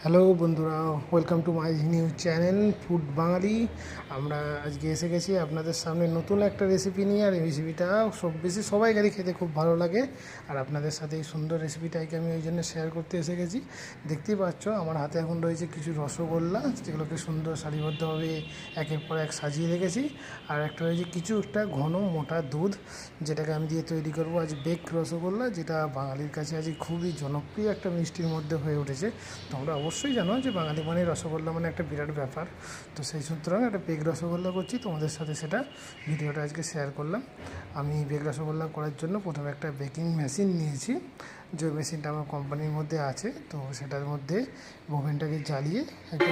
Hello বন্ধুরা, welcome to my new channel food Bangali. আমরা আজকে এসে গেছি আপনাদের সামনে নতুন একটা রেসিপি নিয়ে। আর এই রেসিপিটা সবাইকারই খেতে খুব ভালো লাগে। আর আপনাদের সাথে এই সুন্দর রেসিপিটাকে আমি ওই জন্য শেয়ার করতে এসে গেছি। দেখতেই পাচ্ছ আমার হাতে এখন রয়েছে কিছু রসগোল্লা, যেগুলোকে সুন্দর সারিবদ্ধভাবে একের পর এক সাজিয়ে রেখেছি। আর একটা রয়েছে একটা ঘন মোটা দুধ, যেটাকে আমি দিয়ে তৈরি করবো আজ বেক রসগোল্লা, যেটা বাঙালির কাছে আজ খুবই জনপ্রিয় একটা মিষ্টির মধ্যে হয়ে উঠেছে। তোমরা অবশ্যই জানো যে বাঙালি মানে রসগোল্লা মানে একটা বিরাট ব্যাপার। তো সেই সুতরাং একটা বেগ রসগোল্লা করছি, তোমাদের সাথে সেটা ভিডিওটা আজকে শেয়ার করলাম। আমি বেগ রসগোল্লা করার জন্য প্রথমে একটা বেকিং মেশিন নিয়েছি, যে মেশিনটা আমার কোম্পানির মধ্যে আছে। তো সেটার মধ্যে ওভেনটাকে জ্বালিয়ে একটু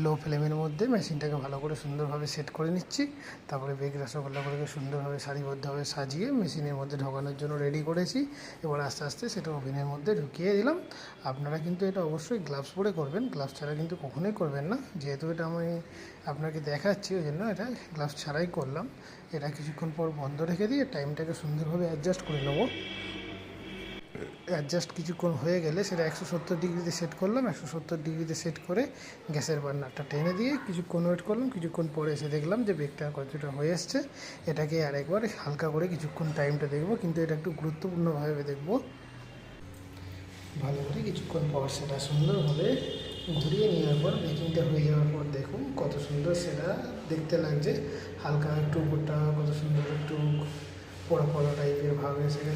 লো ফ্লেমের মধ্যে মেশিনটাকে ভালো করে সুন্দরভাবে সেট করে নিচ্ছি। তারপরে বেক রসগোল্লাগুলোকে সুন্দরভাবে সারিবদ্ধভাবে সাজিয়ে মেশিনের মধ্যে ঢোকানোর জন্য রেডি করেছি। এবার আস্তে আস্তে সেটা ওভেনের মধ্যে ঢুকিয়ে দিলাম। আপনারা কিন্তু এটা অবশ্যই গ্লাভস পরে করবেন, গ্লাভস ছাড়া কিন্তু কখনোই করবেন না। যেহেতু এটা আমি আপনাকে দেখাচ্ছি, ওই জন্য এটা গ্লাভস ছাড়াই করলাম। এটা কিছুক্ষণ পর বন্ধ রেখে দিয়ে টাইমটাকে সুন্দরভাবে অ্যাডজাস্ট করে নেবো। অ্যাডজাস্ট কিছুক্ষণ হয়ে গেলে সেটা 170 ডিগ্রিতে সেট করলাম। 170 ডিগ্রিতে সেট করে গ্যাসের বার্নারটা টেনে দিয়ে কিছুক্ষণ ওয়েট করলাম। কিছুক্ষণ পরে এসে দেখলাম যে বেকটা কতটা হয়ে এসছে। এটাকে আরেকবার হালকা করে কিছুক্ষণ টাইমটা দেখব, কিন্তু এটা একটু গুরুত্বপূর্ণভাবে দেখব। ভালো করে কিছুক্ষণ পর সেটা সুন্দরভাবে ঘুরিয়ে নেওয়ার পর বেকিংটা হয়ে যাওয়ার পর দেখুন কত সুন্দর সেটা দেখতে লাগছে। হালকা একটু উপরটা কত সুন্দর একটু পোড়া পোড়া টাইপের ভাব এসে গেছে।